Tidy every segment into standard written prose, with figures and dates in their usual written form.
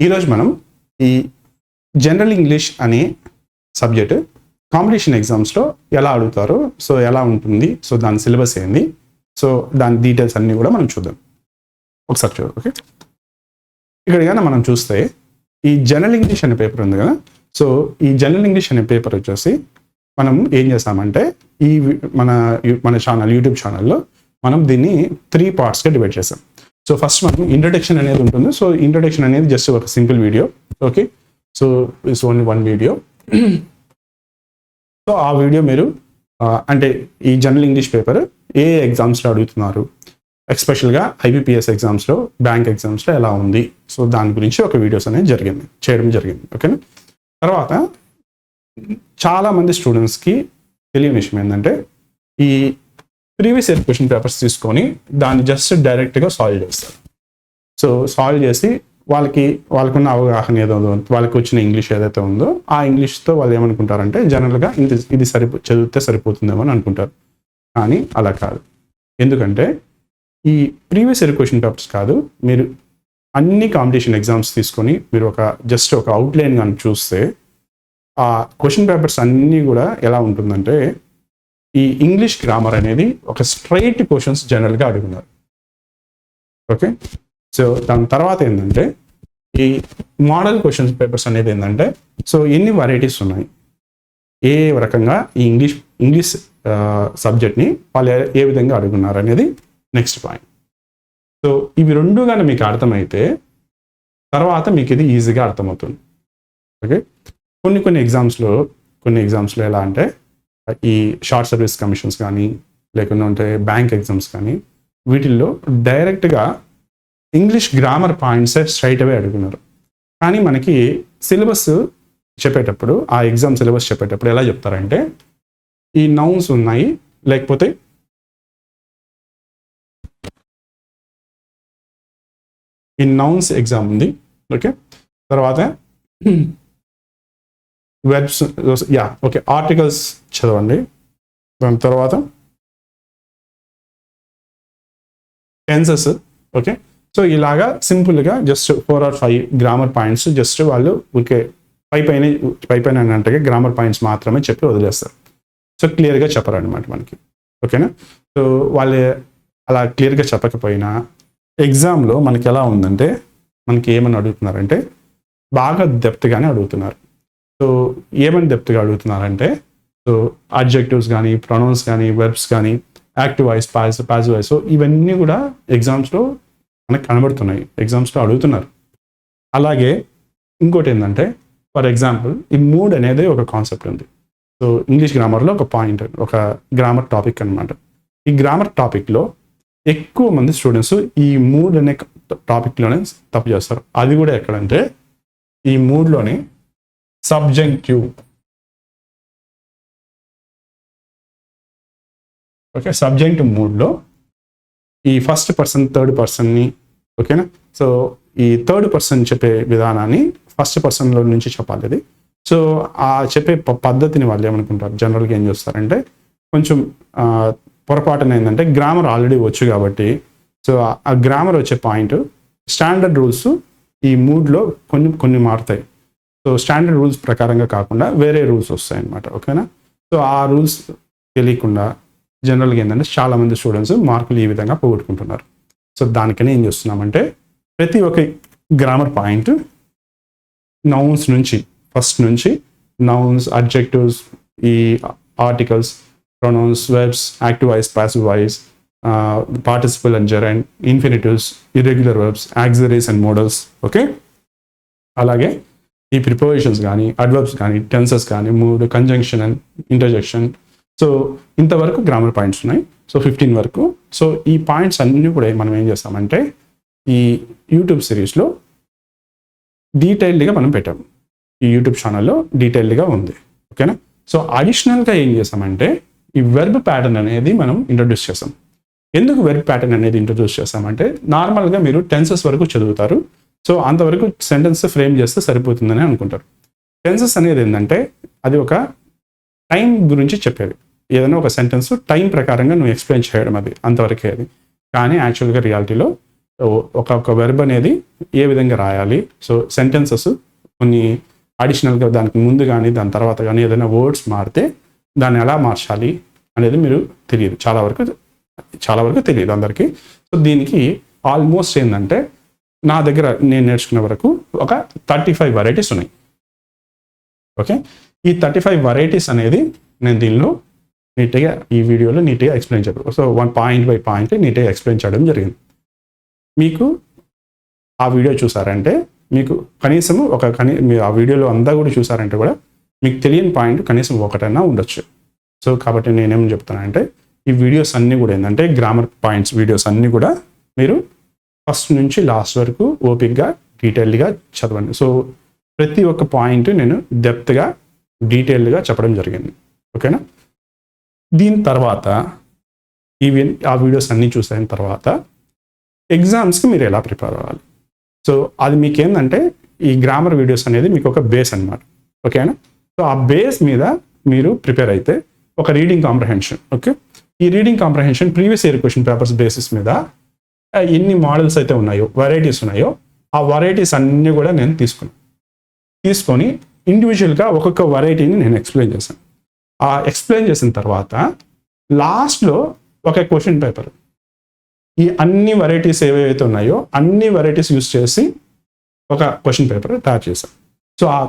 ఈరోజు మనం ఈ జనరల్ ఇంగ్లీష్ అనే సబ్జెక్ట్ కాంపిటీషన్ ఎగ్జామ్స్లో ఎలా అడుగుతారో, సో ఎలా ఉంటుంది, సో దాని సిలబస్ ఏంది, సో దాని డీటెయిల్స్ అన్నీ కూడా మనం చూద్దాం. ఒకసారి చూద్దాం. ఓకే, ఇక్కడ కానీ మనం చూస్తే ఈ జనరల్ ఇంగ్లీష్ అనే పేపర్ ఉంది కదా. సో ఈ జనరల్ ఇంగ్లీష్ అనే పేపర్ వచ్చేసి మనం ఏం చేస్తామంటే ఈ మన ఛానల్, యూట్యూబ్ ఛానల్లో మనం దీన్ని 3 పార్ట్స్గా డివైడ్ చేసాం. సో ఫస్ట్ మనం ఇంట్రడక్షన్ అనేది ఉంటుంది. సో ఇంట్రడక్షన్ అనేది జస్ట్ ఒక simple video. Okay, so it's only 1 video. So ఆ వీడియో మీరు అంటే ఈ జనరల్ ఇంగ్లీష్ పేపర్ ఏ ఎగ్జామ్స్లో అడుగుతున్నారు, ఎస్పెషల్గా ఐబీపీఎస్ ఎగ్జామ్స్లో, బ్యాంక్ ఎగ్జామ్స్లో ఎలా ఉంది, సో దాని గురించి ఒక వీడియోస్ అనేది చేయడం జరిగింది. ఓకేనా. తర్వాత చాలామంది స్టూడెంట్స్కి తెలియని విషయం ఏంటంటే ఈ ప్రీవియస్ ఇయర్ క్వశ్చన్ పేపర్స్ తీసుకొని దాన్ని జస్ట్ డైరెక్ట్గా సాల్వ్ చేస్తారు. సో సాల్వ్ చేసి వాళ్ళకున్న అవగాహన ఏదో వాళ్ళకి వచ్చిన ఇంగ్లీష్ ఏదైతే ఉందో ఆ ఇంగ్లీష్తో వాళ్ళు ఏమనుకుంటారంటే జనరల్గా ఇది చదివితే సరిపోతుందేమో అని అనుకుంటారు. కానీ అలా కాదు. ఎందుకంటే ఈ ప్రీవియస్ ఇయర్ క్వశ్చన్ పేపర్స్ కాదు, మీరు అన్ని కాంపిటీషన్ ఎగ్జామ్స్ తీసుకొని మీరు జస్ట్ ఒక అవుట్లైన్ కానీ చూస్తే ఆ క్వశ్చన్ పేపర్స్ అన్నీ కూడా ఎలా ఉంటుందంటే ఈ ఇంగ్లీష్ గ్రామర్ అనేది ఒక స్ట్రైట్ క్వశ్చన్స్ జనరల్గా అడుగుతున్నారు. ఓకే, సో దాని తర్వాత ఏంటంటే ఈ మోడల్ క్వశ్చన్స్ పేపర్స్ అనేది ఏంటంటే సో ఎన్ని వెరైటీస్ ఉన్నాయి, ఏ రకంగా ఈ ఇంగ్లీష్ సబ్జెక్ట్ని వాళ్ళు ఏ విధంగా అడుగుతున్నారు అనేది నెక్స్ట్ పాయింట్. సో ఇవి రెండు కానీ మీకు అర్థమైతే తర్వాత మీకు ఇది ఈజీగా అర్థమవుతుంది. ఓకే, కొన్ని ఎగ్జామ్స్లో ఎలా అంటే ఈ షార్ట్ సర్వీస్ కమిషన్స్ కానీ లేకుంటే బ్యాంక్ ఎగ్జామ్స్ కానీ వీటిల్లో డైరెక్ట్గా ఇంగ్లీష్ గ్రామర్ పాయింట్సే స్ట్రైట్ అవే అడుగుతున్నారు. కానీ మనకి సిలబస్ చెప్పేటప్పుడు, ఆ ఎగ్జామ్ సిలబస్ చెప్పేటప్పుడు ఎలా చెప్తారంటే ఈ నౌన్స్ ఉన్నాయి, లేకపోతే ఈ నౌన్స్ ఎగ్జామ్ ఉంది. ఓకే, తర్వాత వెర్బ్స్, ఓకే, ఆర్టికల్స్ చదవండి. దాని తర్వాత టెన్సెస్. ఓకే, సో ఇలాగా సింపుల్గా just 4 or 5 grammar points just వాళ్ళు ఊరికే పైపైన అంటే గ్రామర్ పాయింట్స్ మాత్రమే చెప్పి వదిలేస్తారు. సో క్లియర్గా చెప్పరన్నమాట మనకి. ఓకేనా. సో వాళ్ళు అలా క్లియర్గా చెప్పకపోయినా ఎగ్జామ్లో మనకి ఎలా ఉందంటే మనకి ఏమని అడుగుతున్నారంటే బాగా డెప్త్గానే అడుగుతున్నారు. సో ఏమని డెప్త్గా అడుగుతున్నారంటే సో అడ్జెక్టివ్స్ కానీ, ప్రొనౌన్స్ కానీ, వెర్బ్స్ కానీ, active voice, passive voice, so ఇవన్నీ కూడా ఎగ్జామ్స్లో మనకు కనబడుతున్నాయి, ఎగ్జామ్స్లో అడుగుతున్నారు. అలాగే ఇంకోటి ఏంటంటే ఫర్ ఎగ్జాంపుల్ ఈ మూడ్ అనేది ఒక కాన్సెప్ట్ ఉంది. సో ఇంగ్లీష్ గ్రామర్లో ఒక పాయింట్, ఒక గ్రామర్ టాపిక్ అనమాట. ఈ గ్రామర్ టాపిక్లో ఎక్కువ మంది స్టూడెంట్స్ ఈ మూడ్ అనే టాపిక్లోనే తప్పు చేస్తారు. అది కూడా ఎక్కడంటే ఈ మూడ్లోనే సబ్జెక్టివ్. ఓకే, సబ్జెక్టివ్ మూడ్లో ఈ ఫస్ట్ పర్సన్, థర్డ్ పర్సన్ని, ఓకేనా. సో ఈ థర్డ్ పర్సన్ చెప్పే విధానాన్ని ఫస్ట్ పర్సన్లో నుంచి చెప్పాలి అది. సో ఆ చెప్పే పద్ధతిని వాళ్ళు ఏమనుకుంటారు, జనరల్గా ఏం చేస్తారంటే కొంచెం పొరపాటున ఏంటంటే గ్రామర్ ఆల్రెడీ వచ్చు కాబట్టి సో ఆ గ్రామర్ వచ్చే పాయింట్ స్టాండర్డ్ రూల్స్ ఈ మూడ్లో కొన్ని మారుతాయి. సో స్టాండర్డ్ రూల్స్ ప్రకారంగా కాకుండా వేరే రూల్స్ వస్తాయి అన్నమాట. ఓకేనా. సో ఆ రూల్స్ తెలియకుండా జనరల్గా ఏంటంటే చాలామంది స్టూడెంట్స్ మార్కులు ఈ విధంగా పోగొట్టుకుంటున్నారు. సో దానికని ఏం చేస్తున్నామంటే ప్రతి ఒక్క గ్రామర్ పాయింట్ నౌన్స్ నుంచి, ఫస్ట్ నుంచి నౌన్స్, అడ్జెక్టివ్స్, ఈ articles, pronouns, verbs, active voice, passive voice, participle and gerund, infinitives, irregular verbs, auxiliaries and modals. Okay, అలాగే ఈ ప్రిపోజిషన్స్ కానీ, అడ్వర్బ్స్ కానీ, టెన్సెస్ కానీ, mood, conjunction and interjection. So ఇంతవరకు grammar points ఉన్నాయి. సో 15 వరకు. సో ఈ పాయింట్స్ అన్నీ కూడా మనం ఏం చేస్తామంటే ఈ యూట్యూబ్ సిరీస్లో డీటెయిల్డ్గా మనం పెట్టాము. ఈ యూట్యూబ్ ఛానల్లో డీటెయిల్డ్గా ఉంది. ఓకేనా. సో అడిషనల్గా ఏం చేస్తామంటే ఈ వెర్బ్ ప్యాటర్న్ అనేది మనం ఇంట్రడ్యూస్ చేస్తాం. ఎందుకు వెర్బ్ ప్యాటర్న్ అనేది ఇంట్రడ్యూస్ చేస్తామంటే నార్మల్గా మీరు టెన్సెస్ వరకు చదువుతారు. సో అంతవరకు సెంటెన్స్ ఫ్రేమ్ చేస్తే సరిపోతుందని అనుకుంటారు. టెన్సెస్ అనేది ఏంటంటే అది ఒక టైం గురించి చెప్పేది. ఏదైనా ఒక సెంటెన్స్ టైం ప్రకారంగా నువ్వు ఎక్స్ప్లెయిన్ చేయడం, అది అంతవరకే అది. కానీ యాక్చువల్గా రియాలిటీలో ఒక వెర్బ్ అనేది ఏ విధంగా రాయాలి, సో సెంటెన్సెస్ కొన్ని అడిషనల్గా దానికి ముందు కానీ దాని తర్వాత కానీ ఏదైనా వర్డ్స్ మారితే దాన్ని ఎలా మార్చాలి అనేది మీరు తెలియదు, చాలా వరకు తెలియదు అందరికీ. సో దీనికి ఆల్మోస్ట్ ఏంటంటే నా దగ్గర నేను నేర్చుకున్న వరకు ఒక 35 వెరైటీస్ ఉన్నాయి. ఓకే, ఈ 35 వెరైటీస్ అనేది నేను దీనిలో నీట్గా ఈ వీడియోలో నీట్గా ఎక్స్ప్లెయిన్ చేయడం, సో పాయింట్ బై పాయింట్ నీట్గా ఎక్స్ప్లెయిన్ చేయడం జరిగింది. మీకు ఆ వీడియో చూసారంటే మీకు కనీసం మీరు ఆ వీడియోలో అంతా కూడా చూసారంటే కూడా మీకు తెలియని పాయింట్ కనీసం ఒకటైనా ఉండొచ్చు. సో కాబట్టి నేనేం చెప్తానంటే ఈ వీడియోస్ అన్నీ కూడా ఏంటంటే గ్రామర్ పాయింట్స్ వీడియోస్ అన్నీ కూడా మీరు ఫస్ట్ నుంచి లాస్ట్ వరకు ఓపిక్గా డీటెయిల్డ్గా చదవండి. సో ప్రతి ఒక్క పాయింట్ నేను డెప్త్గా డీటెయిల్డ్గా చెప్పడం జరిగింది. ఓకేనా, దీని తర్వాత ఆ వీడియోస్ అన్నీ చూసిన తర్వాత ఎగ్జామ్స్కి మీరు ఎలా ప్రిపేర్ అవ్వాలి. సో అది మీకేందంటే ఈ గ్రామర్ వీడియోస్ అనేది మీకు ఒక బేస్ అనమాట. ఓకేనా, సో ఆ బేస్ మీద మీరు ప్రిపేర్ అయితే ఒక రీడింగ్ కాంప్రహెన్షన్. ఓకే, ఈ reading comprehension previous year question papers basis మీద ఎన్ని మోడల్స్ అయితే ఉన్నాయో, వెరైటీస్ ఉన్నాయో, ఆ వెరైటీస్ అన్నీ కూడా నేను తీసుకొని ఇండివిజువల్గా ఒక్కొక్క వెరైటీని నేను ఎక్స్ప్లెయిన్ చేశాను. ఆ ఎక్స్ప్లెయిన్ చేసిన తర్వాత లాస్ట్లో ఒక క్వశ్చన్ పేపర్ ఈ అన్ని వెరైటీస్ ఏవైతే ఉన్నాయో అన్ని వెరైటీస్ యూస్ చేసి ఒక క్వశ్చన్ పేపర్ తయారు చేశాను. సో ఆ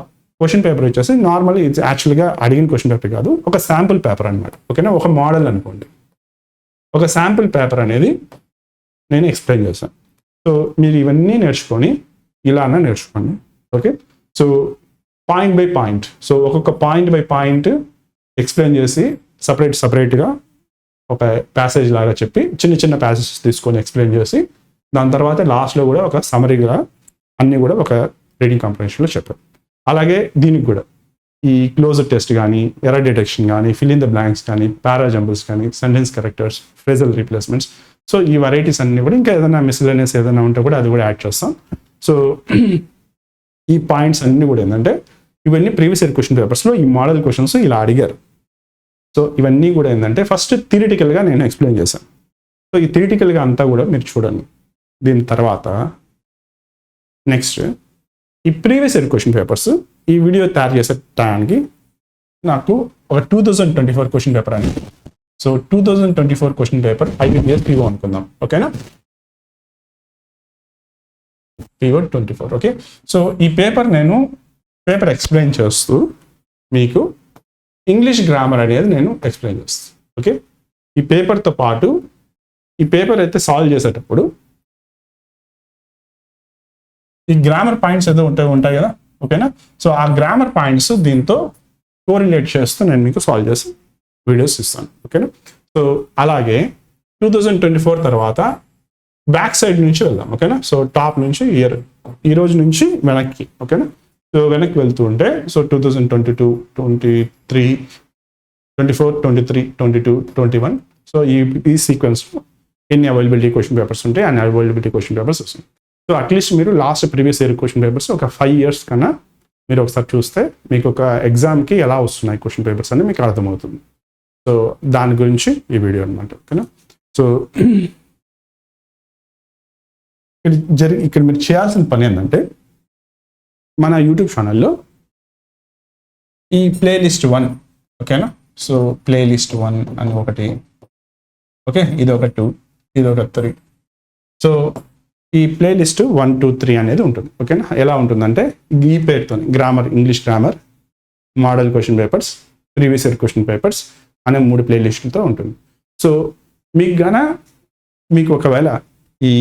క్వశ్చన్ పేపర్ వచ్చేసి నార్మల్ ఇది యాక్చువల్గా అడిగిన క్వశ్చన్ పేపర్ కాదు, ఒక శాంపుల్ పేపర్ అనమాట. ఓకేనా, ఒక మోడల్ అనుకోండి. ఒక శాంపుల్ పేపర్ అనేది నేను ఎక్స్ప్లెయిన్ చేశాను. సో మీరు ఇవన్నీ నేర్చుకొని ఇలానే నేర్చుకోండి. Okay, so point by point, so ఒక్కొక్క పాయింట్ బై పాయింట్ ఎక్స్ప్లెయిన్ చేసి సపరేట్గా ఒక ప్యాసేజ్ లాగా చెప్పి చిన్న ప్యాసేజెస్ తీసుకొని ఎక్స్ప్లెయిన్ చేసి దాని తర్వాత లాస్ట్లో కూడా ఒక సమరీగా అన్నీ కూడా ఒక రీడింగ్ కాంప్రహెన్షన్లో చెప్పారు. అలాగే దీనికి కూడా ఈ క్లోజర్ టెస్ట్ కానీ, ఎర్రర్ డిటెక్షన్ కానీ, ఫిల్ ఇన్ ద బ్లాంక్స్ కానీ, పారాజంబుల్స్ కానీ, సెంటెన్స్ కరెక్టర్స్, ఫ్రేజల్ రీప్లేస్మెంట్స్, సో ఈ వెరైటీస్ అన్నీ కూడా ఇంకా ఏదైనా మిస్‌లెనియస్ ఏదైనా ఉంటే కూడా అది కూడా యాడ్ చేస్తాం. సో ఈ పాయింట్స్ అన్నీ కూడా ఏంటంటే ఇవన్నీ ప్రీవియస్ ఇయర్ క్వశ్చన్ పేపర్స్లో ఈ మోడల్ క్వశ్చన్స్ ఇలా అడిగారు. సో ఇవన్నీ కూడా ఏంటంటే ఫస్ట్ థియరిటికల్గా నేను ఎక్స్ప్లెయిన్ చేశాను. సో ఈ థియరిటికల్గా అంతా కూడా మీరు చూడండి. దీని తర్వాత నెక్స్ట్ ఈ ప్రీవియస్ ఇయర్ క్వశ్చన్ పేపర్స్ ఈ వీడియో తయారు చేసే టైంకి నాకు ఒక 2024 క్వశ్చన్ పేపర్ అని, so 2024 question paper IBPS PO అనుకుందాం. ఓకేనా, PO 24. ఓకే, సో ఈ పేపర్ ఎక్స్ప్లెయిన్ చేస్తూ మీకు ఇంగ్లీష్ గ్రామర్ అనేది నేను ఎక్స్ప్లెయిన్ చేస్తాను. ఓకే, ఈ పేపర్తో పాటు ఈ పేపర్ అయితే సాల్వ్ చేసేటప్పుడు ఈ గ్రామర్ పాయింట్స్ ఏదో ఉంటాయి కదా. ఓకేనా, సో ఆ గ్రామర్ పాయింట్స్ దీంతో కోరిలేట్ చేస్తూ నేను మీకు సాల్వ్ చేసి వీడియోస్ ఇస్తాను. ఓకేనా, సో అలాగే 2024 తర్వాత బ్యాక్ సైడ్ నుంచి వెళ్దాం. ఓకేనా, సో టాప్ నుంచి ఈ రోజు నుంచి వెనక్కి. ఓకేనా, సో వెనక్కి వెళ్తూ ఉంటే సో 2022, 23, 24, 23, 22, 21, సో ఈ సీక్వెన్స్లో ఎన్ని అవైలబిలిటీ క్వశ్చన్ పేపర్స్ ఉంటాయి, అన్ని అవైలబిలిటీ క్వశ్చన్ పేపర్స్ వస్తాయి. సో అట్లీస్ట్ మీరు last previous year question papers ఒక 5 years కన్నా మీరు ఒకసారి చూస్తే మీకు ఒక ఎగ్జామ్కి ఎలా వస్తున్నాయి క్వశ్చన్ పేపర్స్ అని మీకు అర్థమవుతుంది. సో దాని గురించి ఈ వీడియో అనమాట. ఓకేనా, సో ఇక్కడ మీరు చేయాల్సిన పని ఏంటంటే మన యూట్యూబ్ ఛానల్లో ఈ ప్లేలిస్ట్ 1, ఓకేనా, సో ప్లేలిస్ట్ 1 అని ఒకటి, ఓకే, ఇది ఒక 2, ఇది ఒక 3. సో ఈ ప్లేలిస్ట్ 1, 2, 3 అనేది ఉంటుంది. ఓకేనా, ఎలా ఉంటుందంటే ఈ పేరుతో grammar, English grammar, model question papers, previous year question papers అనే 3 ప్లేలిస్టులతో ఉంటుంది. సో మీకు ఒకవేళ ఈ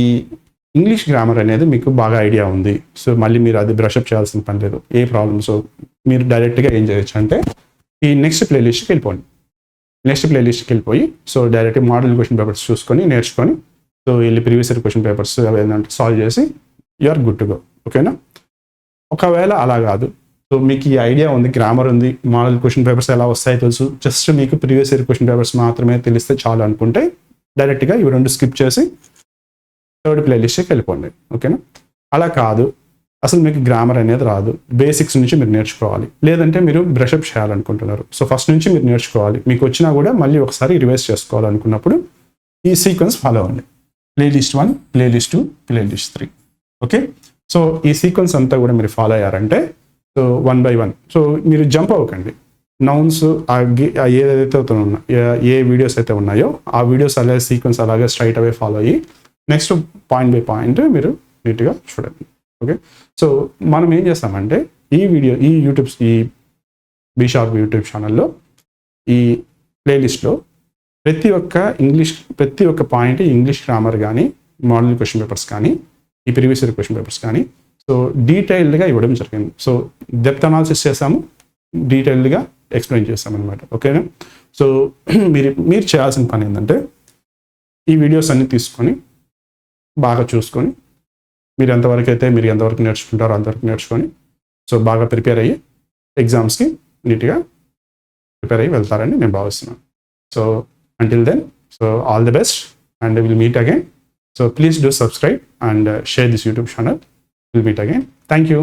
ఇంగ్లీష్ గ్రామర్ అనేది మీకు బాగా ఐడియా ఉంది, సో మళ్ళీ మీరు అది బ్రషప్ చేయాల్సిన పని లేదు, ఏ ప్రాబ్లమ్. సో మీరు డైరెక్ట్గా ఏం చేయొచ్చు అంటే ఈ నెక్స్ట్ ప్లేలిస్ట్కి వెళ్ళిపోండి. నెక్స్ట్ ప్లేలిస్ట్కి వెళ్ళిపోయి so direct model question papers చూసుకొని నేర్చుకొని సో వెళ్ళి ప్రీవియస్ ఇయర్ క్వశ్చన్ పేపర్స్ ఏంటంటే సాల్వ్ చేసి you are good to go. ఓకేనా, ఒకవేళ అలా కాదు, సో మీకు ఈ ఐడియా ఉంది, గ్రామర్ ఉంది, మోడల్ క్వశ్చన్ పేపర్స్ ఎలా వస్తాయో తెలుసు, జస్ట్ మీకు ప్రీవియస్ ఇయర్ క్వశ్చన్ పేపర్స్ మాత్రమే తెలిస్తే చాలు అనుకుంటే డైరెక్ట్గా ఇవి 2 స్కిప్ చేసి 3rd ప్లేలిస్ట్కి వెళ్ళిపోండి. ఓకేనా, అలా కాదు, అసలు మీకు గ్రామర్ అనేది రాదు, బేసిక్స్ నుంచి మీరు నేర్చుకోవాలి, లేదంటే మీరు బ్రషప్ చేయాలనుకుంటున్నారు, సో ఫస్ట్ నుంచి మీరు నేర్చుకోవాలి, మీకు వచ్చినా కూడా మళ్ళీ ఒకసారి రివైజ్ చేసుకోవాలనుకున్నప్పుడు ఈ సీక్వెన్స్ ఫాలో అవ్వండి. Playlist 1, playlist 2, playlist 3. Okay, so ఈ సీక్వెన్స్ అంతా కూడా మీరు ఫాలో అయ్యారంటే సో 1 by 1. సో మీరు జంప్ అవ్వకండి. నౌన్స్ ఏదైతే ఏ వీడియోస్ అయితే ఉన్నాయో ఆ వీడియోస్ అలాగే సీక్వెన్స్ అలాగే స్ట్రైట్ అవే ఫాలో అయ్యి నెక్స్ట్ పాయింట్ బై పాయింట్ మీరు నీట్గా చూడండి. ఓకే, సో మనం ఏం చేస్తామంటే ఈ బీ షార్ప్ యూట్యూబ్ ఛానల్లో ఈ ప్లేలిస్ట్లో ప్రతి ఒక్క పాయింట్ ఇంగ్లీష్ గ్రామర్ కానీ, మోడల్ క్వశ్చన్ పేపర్స్ కానీ, ఈ ప్రీవియస్ ఇయర్ క్వశ్చన్ పేపర్స్ కానీ సో డీటెయిల్డ్గా ఇవ్వడం జరిగింది. సో డెప్త్ అనాలిసిస్ చేసాము, డీటెయిల్డ్గా ఎక్స్ప్లెయిన్ చేస్తామన్నమాట. ఓకేనా, సో మీరు చేయాల్సిన పని ఏంటంటే ఈ వీడియోస్ అన్ని తీసుకొని బాగా చూసుకొని మీరు ఎంతవరకు నేర్చుకుంటారో అంతవరకు నేర్చుకొని సో బాగా ప్రిపేర్ అయ్యి ఎగ్జామ్స్కి నీట్గా ప్రిపేర్ అయ్యి వెళ్తారని నేను భావిస్తున్నాను. So until then, so all the best and we'll meet again. So please do subscribe and share this YouTube channel. We'll meet again. Thank you.